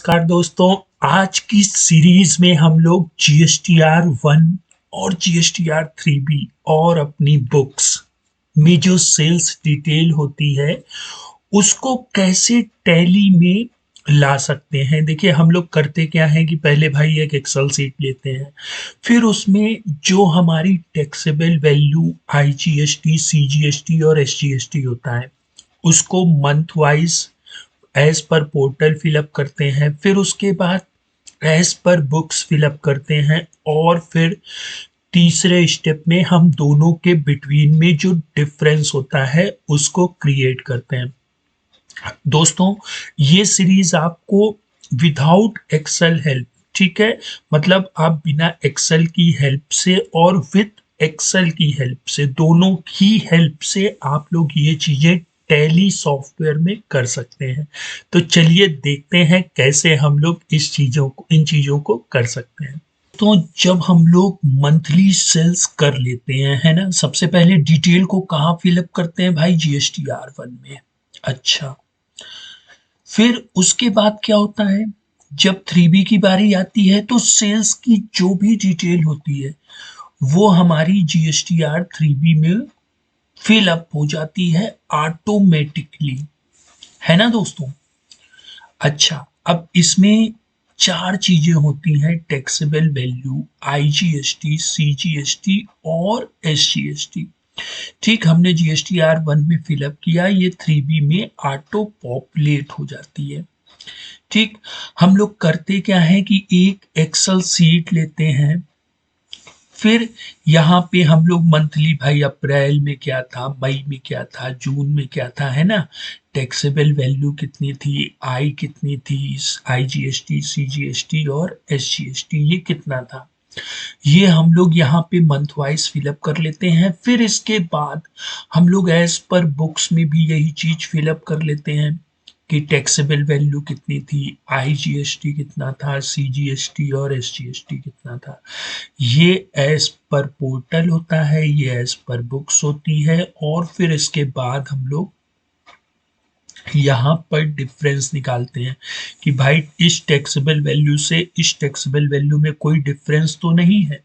नमस्कार दोस्तों। आज की सीरीज में हम लोग जीएसटीआर 1 और जीएसटीआर 3B और अपनी बुक्स में जो सेल्स डिटेल होती है उसको कैसे टैली में ला सकते हैं। देखिए हम लोग करते क्या है कि पहले भाई एक एक्सेल सीट लेते हैं, फिर उसमें जो हमारी टैक्सेबल वैल्यू आईजीएसटी, सीजीएसटी और एसजीएसटी होता है उसको month wise as per portal fill up करते हैं, फिर उसके बाद एज पर बुक्स फिलअप करते हैं और फिर तीसरे स्टेप में हम दोनों के बिटवीन में जो डिफरेंस होता है उसको क्रिएट करते हैं। दोस्तों ये सीरीज आपको विदाउट एक्सेल हेल्प, ठीक है, मतलब आप बिना एक्सेल की हेल्प से और विद एक्सेल की हेल्प से, दोनों की हेल्प से आप लोग ये चीजें टैली सॉफ्टवेयर में कर सकते हैं। तो चलिए देखते हैं कैसे हम लोग इन चीजों को कर सकते हैं। तो जब हम लोग मंथली सेल्स कर लेते हैं, है ना, सबसे पहले डिटेल को कहाँ फिलअप करते हैं भाई? जीएसटीआर 1 में। अच्छा, फिर उसके बाद क्या होता है, जब 3B की बारी आती है तो सेल्स की जो भी डिटेल होती है वो हमारी जीएसटीआर 3B में फिल अप हो जाती है ऑटोमेटिकली, है ना दोस्तों। अच्छा, अब इसमें चार चीजें होती हैं: टैक्सेबल वैल्यू, आईजीएसटी, सीजीएसटी और एसजीएसटी। ठीक, हमने जीएसटीआर 1 में फिलअप किया, ये 3B में ऑटो पॉपुलेट हो जाती है। ठीक, हम लोग करते क्या है कि एक एक्सेल सीट लेते हैं, फिर यहाँ पे हम लोग मंथली, भाई अप्रैल में क्या था, मई में क्या था, जून में क्या था, है ना, टैक्सेबल वैल्यू कितनी थी, आई कितनी थी, आईजीएसटी, सीजीएसटी और एसजीएसटी ये कितना था, ये हम लोग यहाँ पे मंथ वाइज फिलअप कर लेते हैं। फिर इसके बाद हम लोग एज पर बुक्स में भी यही चीज फिलअप कर लेते हैं कि टैक्सेबल वैल्यू कितनी थी, आईजीएसटी कितना था, सीजीएसटी और एसजीएसटी कितना था। ये एज पर पोर्टल होता है, ये एज पर बुक्स होती है, और फिर इसके बाद हम लोग यहाँ पर डिफरेंस निकालते हैं कि भाई इस टैक्सेबल वैल्यू से इस टैक्सेबल वैल्यू में कोई डिफरेंस तो नहीं है।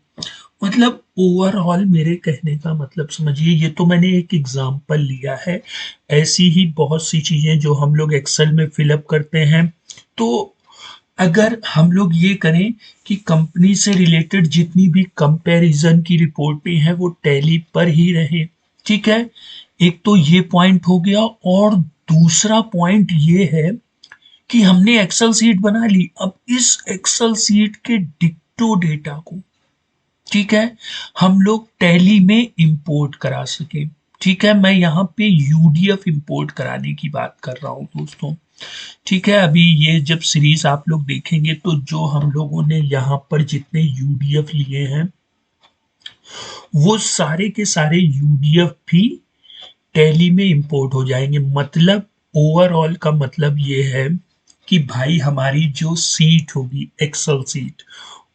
मतलब ओवरऑल मेरे कहने का मतलब समझिए, ये तो मैंने एक एग्जांपल लिया है, ऐसी ही बहुत सी चीजें जो हम लोग एक्सेल में फिलअप करते हैं। तो अगर हम लोग ये करें कि कंपनी से रिलेटेड जितनी भी कंपैरिजन की रिपोर्टें हैं वो टैली पर ही रहे, ठीक है, एक तो ये पॉइंट हो गया। और दूसरा पॉइंट ये है कि हमने एक्सेल सीट बना ली, अब इस एक्सेल सीट के डिक्टो डेटा को, ठीक है, हम लोग टैली में इंपोर्ट करा सके। ठीक है, मैं यहाँ पे यूडीएफ इंपोर्ट कराने की बात कर रहा हूँ दोस्तों। ठीक है, अभी ये जब सीरीज आप लोग देखेंगे तो जो हम लोगों ने यहाँ पर जितने यूडीएफ लिए हैं वो सारे के सारे यूडीएफ भी टैली में इंपोर्ट हो जाएंगे। मतलब ओवरऑल का मतलब ये है कि भाई हमारी जो सीट होगी एक्सेल सीट,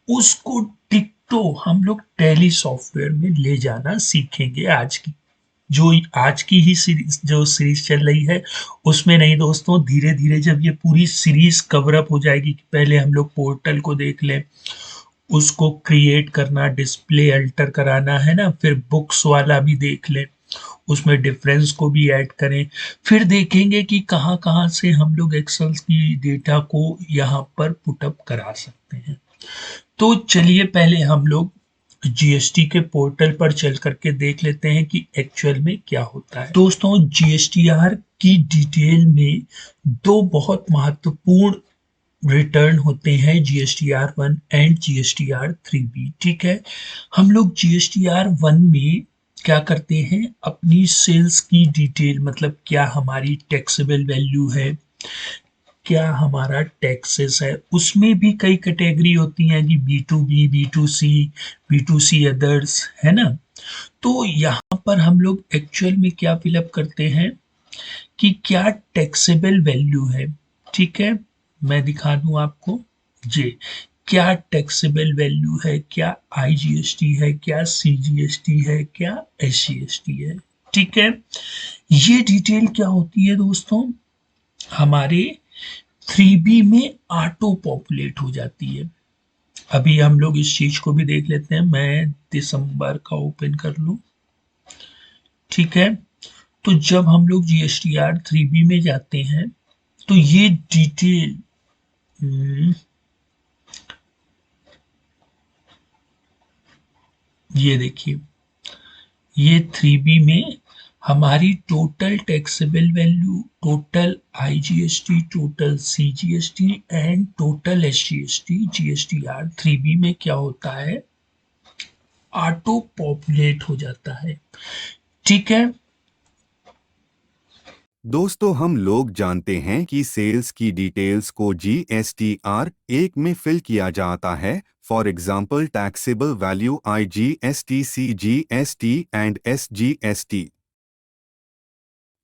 उसको डिक्टो हम लोग टैली सॉफ्टवेयर में ले जाना सीखेंगे। आज की ही सीरीज जो सीरीज चल रही है उसमें नहीं दोस्तों, धीरे धीरे जब ये पूरी सीरीज कवर अप हो जाएगी कि पहले हम लोग पोर्टल को देख लें, उसको क्रिएट करना, डिस्प्ले अल्टर कराना, है ना, फिर बुक्स वाला भी देख लें, उसमें डिफरेंस को भी ऐड करें, फिर देखेंगे कि कहाँ कहाँ से हम लोग एक्सेल की डेटा को यहाँ पर पुटअप करा सकते हैं। तो चलिए पहले हम लोग जीएसटी के पोर्टल पर चल करके देख लेते हैं कि एक्चुअल में क्या होता है। दोस्तों जीएसटीआर की डिटेल में दो बहुत महत्वपूर्ण रिटर्न होते हैं, जीएसटीआर 1 एंड जीएसटीआर 3B। ठीक है, हम लोग जीएसटीआर 1 में क्या करते हैं, अपनी सेल्स की डिटेल, मतलब क्या हमारी टैक्सेबल वैल्यू है, क्या हमारा टैक्सेस है, उसमें भी कई कैटेगरी होती हैं कि B2B, B2C, B2C अदर्स, है ना। तो यहाँ पर हम लोग एक्चुअल में क्या फिलअप करते हैं कि क्या टैक्सेबल वैल्यू है। ठीक है, मैं दिखा दूं आपको, जी, क्या टैक्सेबल वैल्यू है, क्या आईजीएसटी है, क्या सीजीएसटी है, क्या एसजीएसटी है। ठीक है, ये डिटेल क्या होती है दोस्तों, हमारे 3B में ऑटो पॉपुलेट हो जाती है। अभी हम लोग इस चीज को भी देख लेते हैं। मैं दिसंबर का ओपन कर लूं, ठीक है। तो जब हम लोग GSTR 3B में जाते हैं तो ये डिटेल, ये देखिए, ये 3B में हमारी total taxable value, total IGST, total CGST and total SGST GSTR 3B में क्या होता है, ऑटो पॉपुलेट हो जाता है, ठीक है। दोस्तों, हम लोग जानते हैं कि सेल्स की डिटेल्स को GSTR 1 में फिल किया जाता है। For example, taxable value IGST, CGST and SGST।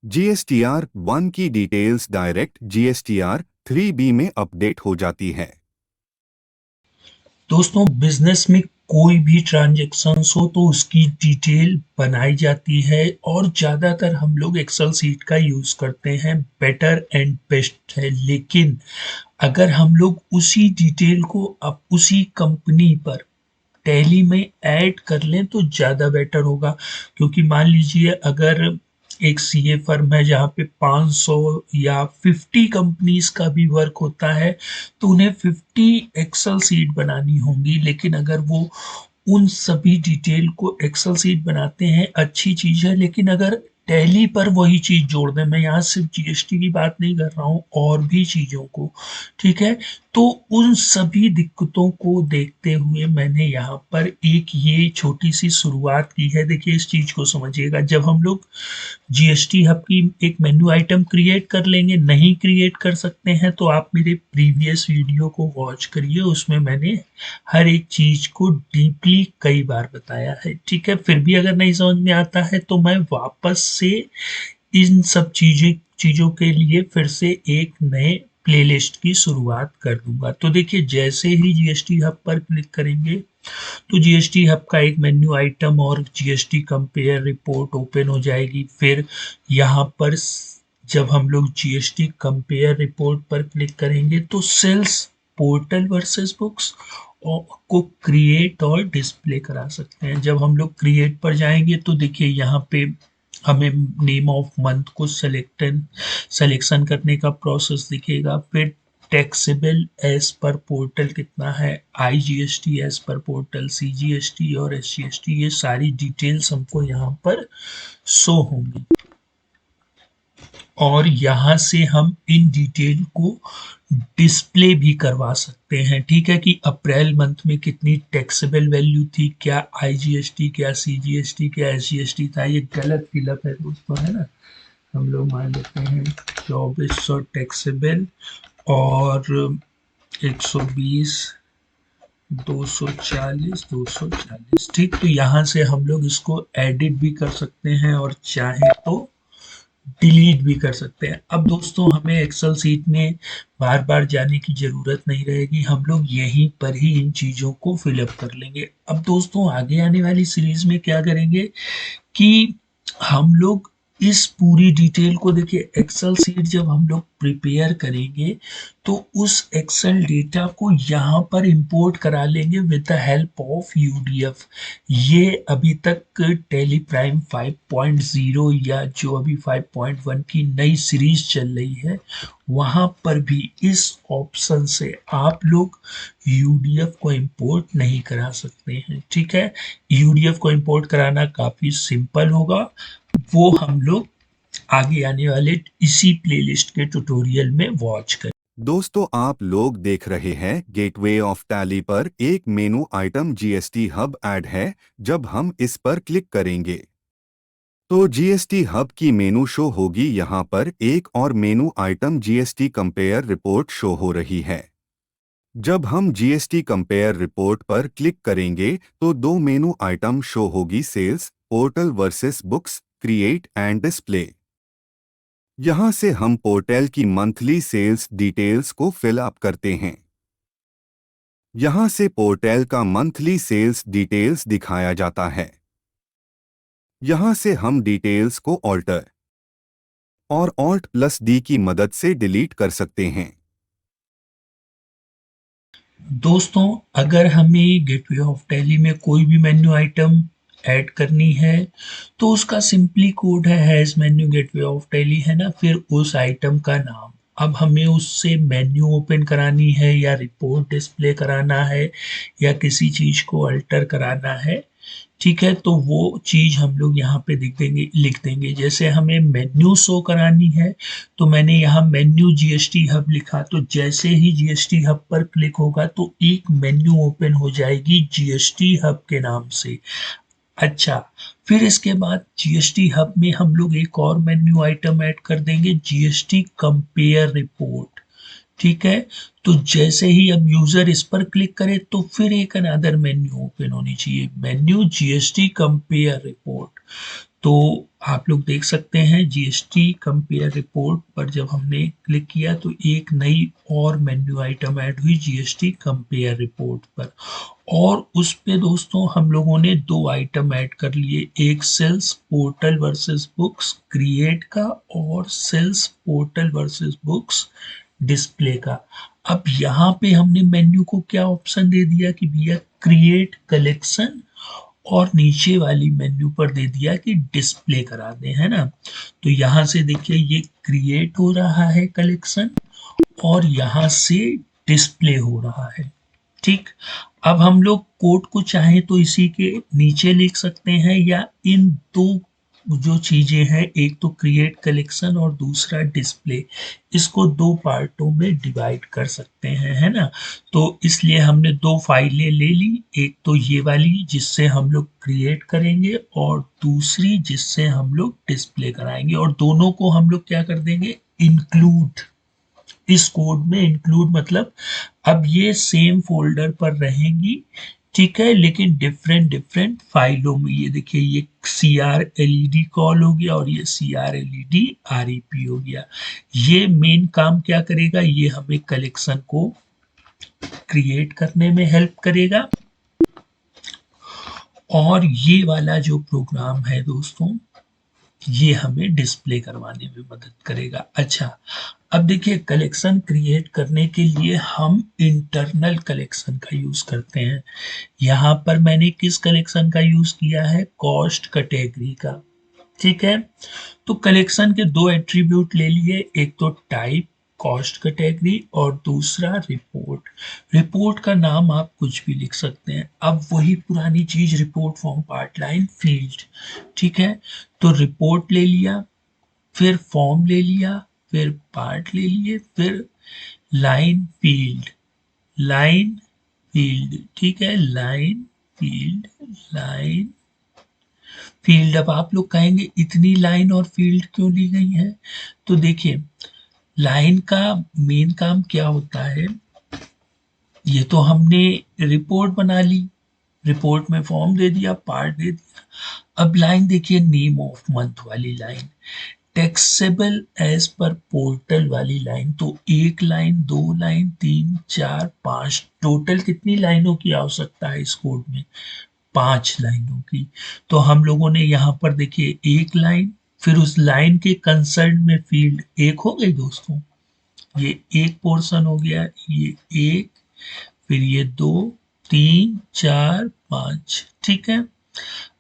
GSTR 1 की डिटेल्स डायरेक्ट GSTR 3B में अपडेट हो जाती है। दोस्तों, बिजनेस में कोई भी ट्रांजैक्शंस हो तो उसकी डिटेल बनाई जाती है, और ज़्यादातर हम लोग एक्सेल सीट का यूज़ करते हैं, बेटर एंड बेस्ट है। लेकिन अगर हम लोग उसी डिटेल को अब उसी कंपनी पर टैली में ऐड कर लें तो ज़्यादा बेटर होगा। क्योंकि मान लीजिए अगर एक सीए फर्म है जहाँ पे 500 या 50 कंपनीज का भी वर्क होता है, तो उन्हें 50 एक्सेल सीट बनानी होंगी। लेकिन अगर वो उन सभी डिटेल को एक्सेल सीट बनाते हैं, अच्छी चीज़ है। लेकिन अगर टैली पर वही चीज़ जोड़ दें, मैं यहाँ सिर्फ जीएसटी की बात नहीं कर रहा हूँ, और भी चीज़ों को, ठीक है। तो उन सभी दिक्कतों को देखते हुए मैंने यहाँ पर एक ये छोटी सी शुरुआत की है। देखिए, इस चीज़ को समझिएगा। जब हम लोग जीएसटी हब की एक मेन्यू आइटम क्रिएट कर लेंगे, नहीं क्रिएट कर सकते हैं तो आप मेरे प्रीवियस वीडियो को वॉच करिए, उसमें मैंने हर एक चीज को डीपली कई बार बताया है, ठीक है। फिर भी अगर नहीं समझ में आता है तो मैं वापस से इन सब चीजों के लिए फिर से एक नए प्लेलिस्ट की शुरुआत कर दूंगा। तो देखिए, जैसे ही जीएसटी हब पर क्लिक करेंगे तो जीएसटी हब का एक मेन्यू आइटम और जीएसटी कंपेयर रिपोर्ट ओपन हो जाएगी। फिर यहाँ पर जब हम लोग जीएसटी कंपेयर रिपोर्ट पर क्लिक करेंगे तो सेल्स पोर्टल वर्सेस बुक्स को क्रिएट और डिस्प्ले करा सकते हैं। जब हम लोग क्रिएट पर जाएंगे तो देखिए, यहाँ पे हमें नेम ऑफ मंथ को सिलेक्शन करने का प्रोसेस दिखेगा। फिर टैक्सेबल एज पर पोर्टल कितना है, IGST as per portal, CGST और SGST, ये सारी डिटेल्स हमको यहाँ पर शो होंगी। और यहाँ से हम इन डिटेल को डिस्प्ले भी करवा सकते हैं, ठीक है। कि अप्रैल मंथ में कितनी टैक्सेबल वैल्यू थी, क्या IGST, क्या CGST, क्या SGST था। ये गलत फिलअप है दोस्तों, है ना। हम लोग मान लेते हैं 2400 टैक्सेबल और 120, 240, ठीक। तो यहाँ से हम लोग इसको एडिट भी कर सकते हैं और चाहे तो डिलीट भी कर सकते हैं। अब दोस्तों, हमें एक्सेल सीट में बार बार जाने की ज़रूरत नहीं रहेगी, हम लोग यहीं पर ही इन चीज़ों को फिलअप कर लेंगे। अब दोस्तों, आगे आने वाली सीरीज में क्या करेंगे कि हम लोग इस पूरी डिटेल को, देखिए, एक्सेल सीट जब हम लोग प्रिपेयर करेंगे तो उस एक्सेल डेटा को यहाँ पर इंपोर्ट करा लेंगे with the help of UDF. ये अभी तक टेली प्राइम 5.0 या जो अभी 5.1 की नई सीरीज चल रही है, वहाँ पर भी इस ऑप्शन से आप लोग यूडीएफ को इंपोर्ट नहीं करा सकते हैं, ठीक है। यूडीएफ को इंपोर्ट कराना काफ़ी सिंपल होगा, वो हम लोग आगे आने वाले इसी प्लेलिस्ट के ट्यूटोरियल में वॉच करें। दोस्तों, आप लोग देख रहे हैं गेटवे ऑफ टैली पर एक मेनू आइटम जीएसटी हब ऐड है। जब हम इस पर क्लिक करेंगे तो जीएसटी हब की मेनू शो होगी। यहाँ पर एक और menu item GST compare report show हो रही है। जब हम जीएसटी कंपेयर रिपोर्ट पर क्लिक करेंगे तो दो मेनू आइटम शो होगी, sales portal versus books, create and display. यहाँ से हम पोर्टल की मंथली सेल्स डिटेल्स को फिल अप करते हैं। यहाँ से पोर्टल का मंथली सेल्स डिटेल्स दिखाया जाता है। यहाँ से हम डिटेल्स को ऑल्टर और ऑल्ट+D की मदद से डिलीट कर सकते हैं। दोस्तों, अगर हमें गेटवे ऑफ टैली में कोई भी मेन्यू आइटम ऐड करनी है तो उसका सिंपली कोड है has menu gateway of tally, है ना, फिर उस आइटम का नाम। अब हमें उससे मेन्यू ओपन करानी है या रिपोर्ट डिस्प्ले कराना है या किसी चीज को अल्टर कराना है, ठीक है, तो वो चीज हम लोग यहाँ पे लिख देंगे। जैसे हमें मेन्यू शो करानी है तो मैंने यहाँ मेन्यू जीएसटी हब लिखा, तो जैसे ही जीएसटी हब पर क्लिक होगा तो एक मेन्यू ओपन हो जाएगी जीएसटी हब के नाम से। अच्छा, फिर इसके बाद जीएसटी हब में हम लोग एक और मेन्यू आइटम ऐड कर देंगे, जीएसटी कंपेयर रिपोर्ट। ठीक है, तो जैसे ही अब यूजर इस पर क्लिक करे तो फिर एक अनदर मेन्यू ओपन होनी चाहिए, मेन्यू जीएसटी कंपेयर रिपोर्ट। तो आप लोग देख सकते हैं जीएसटी कंपेयर रिपोर्ट पर जब हमने क्लिक किया तो एक नई और मेन्यू आइटम ऐड हुई जीएसटी कंपेयर रिपोर्ट पर। और उस पे दोस्तों हम लोगों ने दो आइटम ऐड कर लिए, एक sales portal versus books create का और sales portal versus books display का। अब यहाँ पे हमने मेन्यू को क्या ऑप्शन दे दिया कि भैया क्रिएट कलेक्शन, और नीचे वाली मेन्यू पर दे दिया कि डिस्प्ले करा दें, है ना। तो यहाँ से देखिए ये क्रिएट हो रहा है कलेक्शन और यहाँ से डिस्प्ले हो रहा है। ठीक, अब हम लोग कोड को चाहे तो इसी के नीचे लिख सकते हैं या इन दो जो चीजें हैं, एक तो क्रिएट कलेक्शन और दूसरा डिस्प्ले, इसको दो पार्टों में डिवाइड कर सकते हैं, है ना। तो इसलिए हमने दो फाइलें ले ली, एक तो ये वाली जिससे हम लोग क्रिएट करेंगे और दूसरी जिससे हम लोग डिस्प्ले कराएंगे, और दोनों को हम लोग क्या कर देंगे, इंक्लूड। इस कोड में इंक्लूड मतलब अब ये सेम फोल्डर पर रहेंगी, ठीक है, लेकिन डिफरेंट डिफरेंट फाइलों में। ये देखिए ये C R L E D call हो गया और ये C R L E D R E P हो गया। ये मेन काम क्या करेगा, ये हमें कलेक्शन को क्रिएट करने में हेल्प करेगा और ये वाला जो प्रोग्राम है दोस्तों ये हमें डिस्प्ले करवाने में मदद करेगा। अच्छा, अब देखिए कलेक्शन क्रिएट करने के लिए हम इंटरनल कलेक्शन का यूज करते हैं। यहाँ पर मैंने किस कलेक्शन का यूज किया है, कॉस्ट कैटेगरी का। ठीक है, तो कलेक्शन के दो एट्रीब्यूट ले लिए, एक तो टाइप कॉस्ट कैटेगरी और दूसरा रिपोर्ट। रिपोर्ट का नाम आप कुछ भी लिख सकते हैं। अब वही पुरानी चीज, report form part line field. ठीक है, तो रिपोर्ट ले लिया, फिर फॉर्म ले लिया, फिर पार्ट ले लिए, फिर लाइन फील्ड, लाइन फील्ड, ठीक है, लाइन फील्ड, लाइन फील्ड। अब आप लोग कहेंगे इतनी लाइन और फील्ड क्यों ली गई है, तो देखिए लाइन का मेन काम क्या होता है, ये तो हमने रिपोर्ट बना ली, रिपोर्ट में फॉर्म दे दिया, पार्ट दे दिया। अब लाइन देखिए नेम ऑफ मंथ वाली line, taxable as per portal वाली लाइन, तो एक लाइन, दो लाइन, तीन, चार, पांच, टोटल कितनी लाइनों की आवश्यकता है इस कोड में, पांच लाइनों की। तो हम लोगों ने यहाँ पर देखिए एक लाइन, फिर उस लाइन के कंसर्न में फील्ड एक हो गई दोस्तों, ये एक पोर्शन हो गया, ये एक, फिर ये दो, तीन, चार, पांच। ठीक है,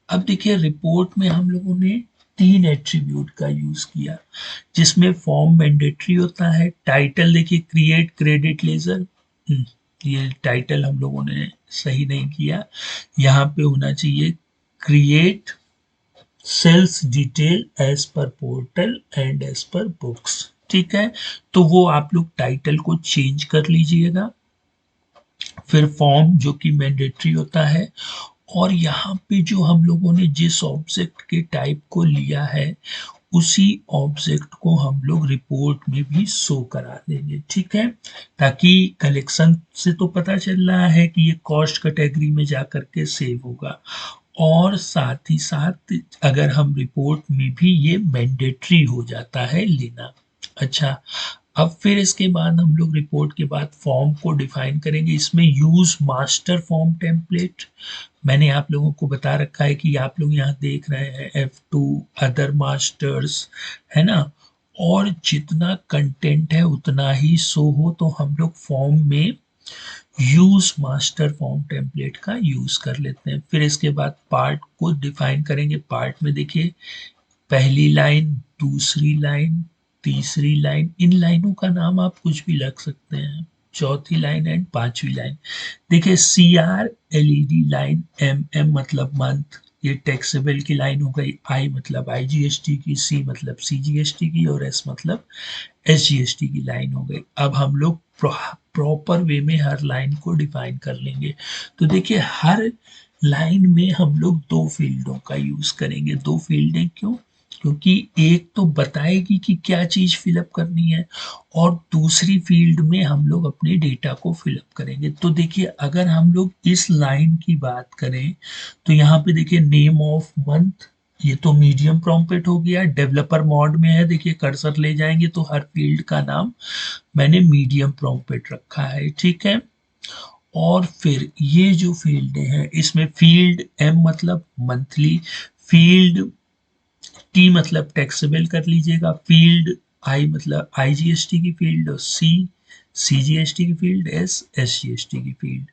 अब देखिए रिपोर्ट में हम लोगों ने तीन एट्रीब्यूट का यूज किया, जिसमें फॉर्म मैंडेटरी होता है, टाइटल देखिए क्रिएट क्रेडिट लेजर, ये टाइटल हम लोगों ने सही नहीं किया, यहाँ पे होना चाहिए create sales detail as per portal and as per books. ठीक है, तो वो आप लोग टाइटल को चेंज कर लीजिएगा, फिर फॉर्म जो कि मैंडेटरी होता है, और यहाँ पे जो हम लोगों ने जिस ऑब्जेक्ट के टाइप को लिया है उसी ऑब्जेक्ट को हम लोग रिपोर्ट में भी शो करा देंगे। ठीक है, ताकि कलेक्शन से तो पता चल रहा है कि ये कॉस्ट कैटेगरी में जा करके सेव होगा, और साथ ही साथ अगर हम रिपोर्ट में भी ये मैंडेटरी हो जाता है लेना। अच्छा, अब फिर इसके बाद हम लोग रिपोर्ट के बाद फॉर्म को डिफाइन करेंगे, इसमें यूज मास्टर फॉर्म टेम्पलेट। मैंने आप लोगों को बता रखा है कि आप लोग यहाँ देख रहे हैं F2 अदर मास्टर्स, है ना, और जितना कंटेंट है उतना ही शो हो, तो हम लोग फॉर्म में यूज मास्टर फॉर्म टेम्पलेट का यूज कर लेते हैं। फिर इसके बाद पार्ट को डिफाइन करेंगे। पार्ट में देखिए पहली लाइन, दूसरी लाइन, तीसरी लाइन, इन लाइनों का नाम आप कुछ भी रख सकते हैं, चौथी लाइन एंड पांचवी लाइन। देखिए CR LED लाइन, MM मतलब मंथ, ये टैक्सेबल की लाइन हो गई, I मतलब IGST की, C मतलब CGST की और S मतलब SGST की लाइन हो गई। अब हम लोग प्रॉपर वे में हर लाइन को डिफाइन कर लेंगे। तो देखिए हर लाइन में हम लोग दो फील्डों का यूज करेंगे। दो फील्डें क्यों? क्योंकि एक तो बताएगी कि क्या चीज फिलअप करनी है और दूसरी फील्ड में हम लोग अपने डेटा को फिलअप करेंगे। तो देखिए अगर हम लोग इस लाइन की बात करें तो यहाँ पे देखिए नेम ऑफ मंथ, ये तो मीडियम प्रॉम्प्ट हो गया, डेवलपर मोड में है, देखिए कर्सर ले जाएंगे तो हर फील्ड का नाम मैंने मीडियम प्रॉम्प्ट रखा है, ठीक है। और फिर ये जो फील्डें हैं इसमें फील्ड M मतलब मंथली, फील्ड T मतलब टैक्सेबल कर लीजिएगा, फील्ड I मतलब IGST की फील्ड, और C CGST की फील्ड, S SGST की फील्ड।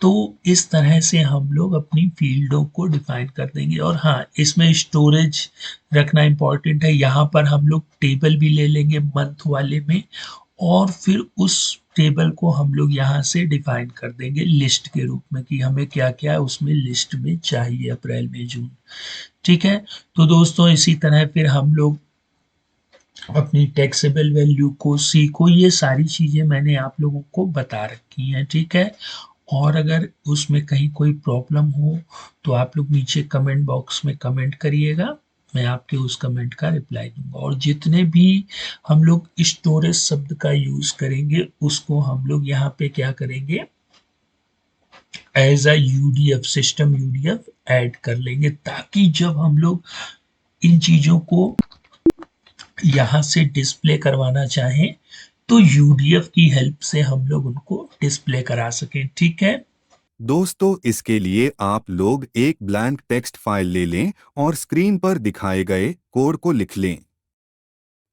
तो इस तरह से हम लोग अपनी फील्डों को डिफाइन कर देंगे। और हाँ, इसमें स्टोरेज रखना इंपॉर्टेंट है। यहाँ पर हम लोग टेबल भी ले लेंगे मंथ वाले में, और फिर उस टेबल को हम लोग यहाँ से डिफाइन कर देंगे लिस्ट के रूप में कि हमें क्या क्या उसमें लिस्ट में चाहिए अप्रैल मई जून, ठीक है। तो दोस्तों इसी तरह फिर हम लोग अपनी टैक्सेबल वैल्यू को, सी को, ये सारी चीज़ें मैंने आप लोगों को बता रखी हैं, ठीक है। और अगर उसमें कहीं कोई प्रॉब्लम हो तो आप लोग नीचे कमेंट बॉक्स में कमेंट करिएगा, मैं आपके उस कमेंट का रिप्लाई दूंगा। और जितने भी हम लोग स्टोरेज शब्द का यूज करेंगे उसको हम लोग यहाँ पे क्या करेंगे, as a UDF, system UDF add कर लेंगे, ताकि जब हम लोग इन चीज़ों को यहाँ से डिस्प्ले करवाना चाहें तो यूडीएफ की हेल्प से हम लोग उनको डिस्प्ले करा सकें, ठीक है। दोस्तों, इसके लिए आप लोग एक ब्लैंक टेक्स्ट फाइल ले लें और स्क्रीन पर दिखाए गए कोड को लिख लें।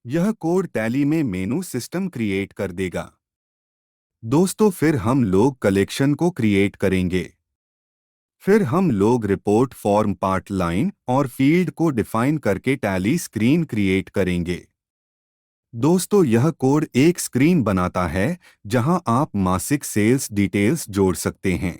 यह कोड टैली में मेनू सिस्टम क्रिएट कर देगा। दोस्तों, फिर हम लोग कलेक्शन को क्रिएट करेंगे। फिर हम लोग रिपोर्ट फॉर्म पार्ट लाइन और फील्ड को डिफाइन करके टैली स्क्रीन क्रिएट करेंगे। दोस्तों, यह कोड एक स्क्रीन बनाता है जहां आप मासिक सेल्स डिटेल्स जोड़ सकते हैं।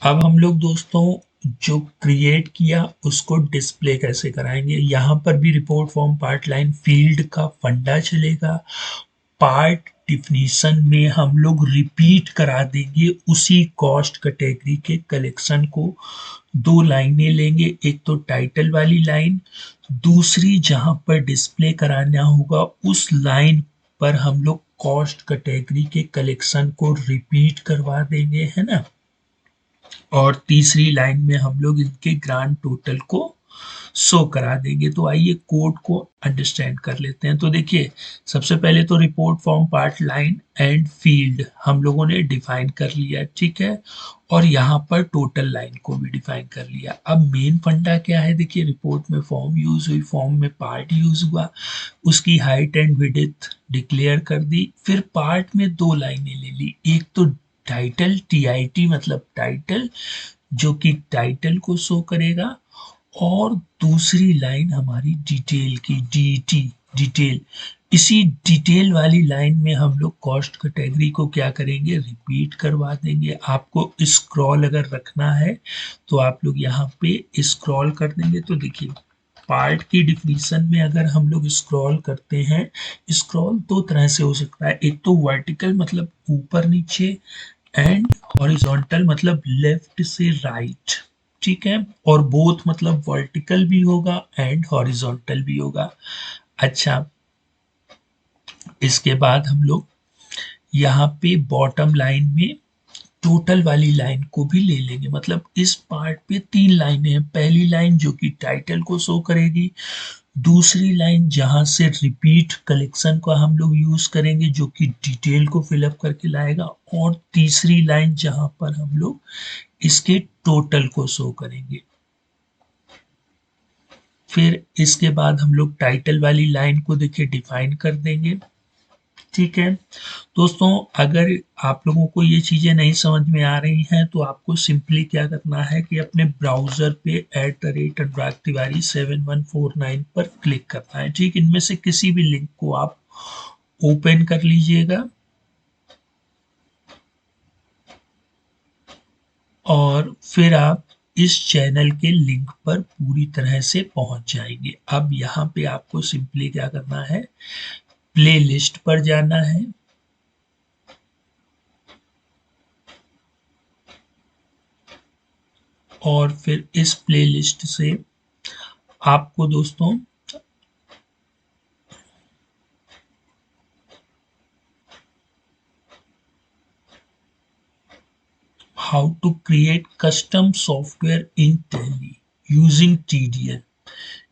अब हम लोग दोस्तों जो क्रिएट किया उसको डिस्प्ले कैसे कराएंगे, यहाँ पर भी report form part line field का फंडा चलेगा। पार्ट डिफिनीशन में हम लोग रिपीट करा देंगे उसी कॉस्ट कैटेगरी के कलेक्शन को। दो लाइनें लेंगे, एक तो टाइटल वाली लाइन, दूसरी जहां पर डिस्प्ले कराना होगा उस लाइन पर हम लोग कॉस्ट कैटेगरी के कलेक्शन को रिपीट करवा देंगे, है ना। और तीसरी लाइन में हम लोग इनके ग्रांड टोटल को शो करा देंगे। तो आइए कोड को अंडरस्टैंड कर लेते हैं। तो देखिए सबसे पहले तो report form part line and field हम लोगों ने डिफाइन कर लिया, ठीक है। और यहाँ पर टोटल लाइन को भी डिफाइन कर लिया। अब मेन फंडा क्या है, देखिए रिपोर्ट में फॉर्म यूज हुई, फॉर्म में पार्ट यूज हुआ, उसकी हाइट एंड विड्थ डिक्लेयर कर दी। फिर पार्ट में दो लाइनें ले ली, एक तो टाइटल TIT मतलब टाइटल, जो कि टाइटल को शो करेगा, और दूसरी लाइन हमारी डिटेल की, DT डिटेल। इसी डिटेल वाली लाइन में हम लोग कॉस्ट कैटेगरी को क्या करेंगे, रिपीट करवा देंगे। आपको स्क्रॉल अगर रखना है तो आप लोग यहाँ पे स्क्रॉल कर देंगे। तो देखिए पार्ट की डिफिनीशन में अगर हम लोग स्क्रॉल करते हैं, स्क्रॉल दो तरह से हो सकता है, एक तो वर्टिकल मतलब ऊपर नीचे, एंड हॉरिजॉन्टल मतलब लेफ्ट से राइट, ठीक है। और बोथ मतलब वर्टिकल भी होगा एंड हॉरिजॉन्टल भी होगा। अच्छा, इसके बाद हम लोग यहाँ पे बॉटम लाइन में टोटल वाली लाइन को भी ले लेंगे। मतलब इस पार्ट पे तीन लाइनें हैं, पहली लाइन जो कि टाइटल को शो करेगी, दूसरी लाइन जहां से रिपीट कलेक्शन का हम लोग यूज करेंगे जो कि डिटेल को फिलअप करके लाएगा, और तीसरी लाइन जहां पर हम लोग इसके टोटल को शो करेंगे। फिर इसके बाद हम लोग टाइटल वाली लाइन को देखिए डिफाइन कर देंगे, ठीक है दोस्तों, अगर आप लोगों को ये चीज़ें नहीं समझ में आ रही हैं तो आपको सिंपली क्या करना है कि अपने ब्राउज़र पे @अनुराग तिवारी 7149 पर क्लिक करना है। ठीक, इनमें से किसी भी लिंक को आप ओपन कर लीजिएगा और फिर आप इस चैनल के लिंक पर पूरी तरह से पहुंच जाएंगे। अब यहाँ पे आपको सिंपली क्या करना है, प्लेलिस्ट पर जाना है और फिर इस प्लेलिस्ट से आपको दोस्तों how to create custom software in Tally using TDL,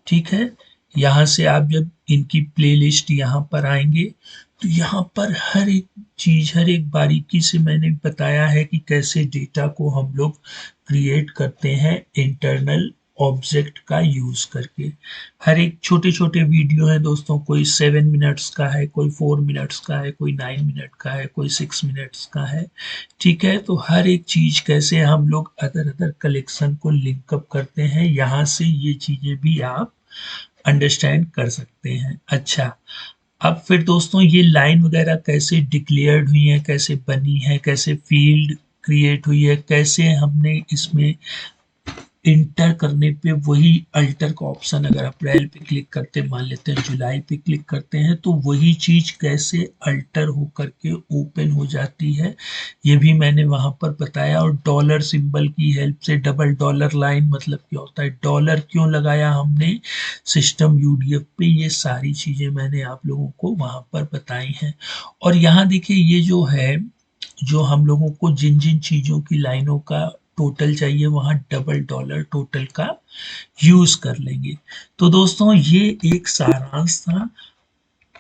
ठीक है। यहाँ से आप जब इनकी प्लेलिस्ट यहाँ पर आएंगे तो यहाँ पर हर एक चीज, हर एक बारीकी से मैंने बताया है कि कैसे डेटा को हम लोग क्रिएट करते हैं इंटरनल ऑब्जेक्ट का यूज करके। हर एक छोटे छोटे वीडियो हैं दोस्तों, कोई 7 मिनट्स का है, कोई 4 मिनट्स का है, कोई 9 मिनट का है, कोई 6 मिनट्स का है। ठीक है, तो हर एक चीज कैसे हम लोग अदर अदर कलेक्शन को लिंकअप करते हैं, यहाँ से ये चीजें भी आप अंडरस्टैंड कर सकते हैं। अच्छा, अब फिर दोस्तों ये लाइन वगैरह कैसे डिक्लेयर्ड हुई है, कैसे बनी है, कैसे फील्ड क्रिएट हुई है, कैसे हमने इसमें इंटर करने पे वही अल्टर का ऑप्शन, अगर अप्रैल पे क्लिक करते, मान लेते हैं जुलाई पे क्लिक करते हैं, तो वही चीज कैसे अल्टर होकर के ओपन हो जाती है, ये भी मैंने वहां पर बताया। और डॉलर सिंबल की हेल्प से, डबल डॉलर लाइन मतलब क्या होता है, डॉलर क्यों लगाया हमने सिस्टम UDF पे, ये सारी चीजें मैंने आप लोगों को वहां पर बताई हैं। और यहाँ देखिए ये जो है, जो हम लोगों को जिन जिन चीजों की लाइनों का टोटल चाहिए, वहां डबल डॉलर टोटल का यूज कर लेंगे। तो दोस्तों ये एक सारांश था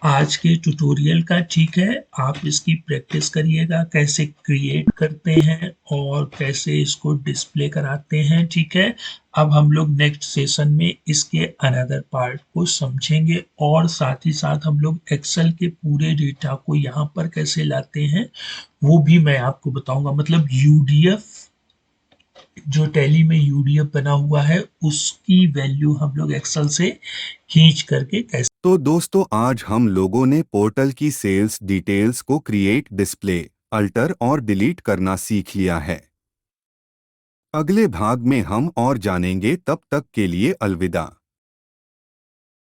आज के ट्यूटोरियल का। ठीक है, आप इसकी प्रैक्टिस करिएगा, कैसे क्रिएट करते हैं और कैसे इसको डिस्प्ले कराते हैं। ठीक है, अब हम लोग नेक्स्ट सेशन में इसके अनदर पार्ट को समझेंगे और साथ ही साथ हम लोग एक्सेल के पूरे डेटा को यहाँ पर कैसे लाते हैं वो भी मैं आपको बताऊंगा। मतलब UDF, जो टैली में UDF बना हुआ है, उसकी वैल्यू हम लोग एक्सेल से खींच करके कैसे। तो दोस्तों आज हम लोगों ने पोर्टल की सेल्स डिटेल्स को क्रिएट, डिस्प्ले, अल्टर और डिलीट करना सीख लिया है। अगले भाग में हम और जानेंगे, तब तक के लिए अलविदा।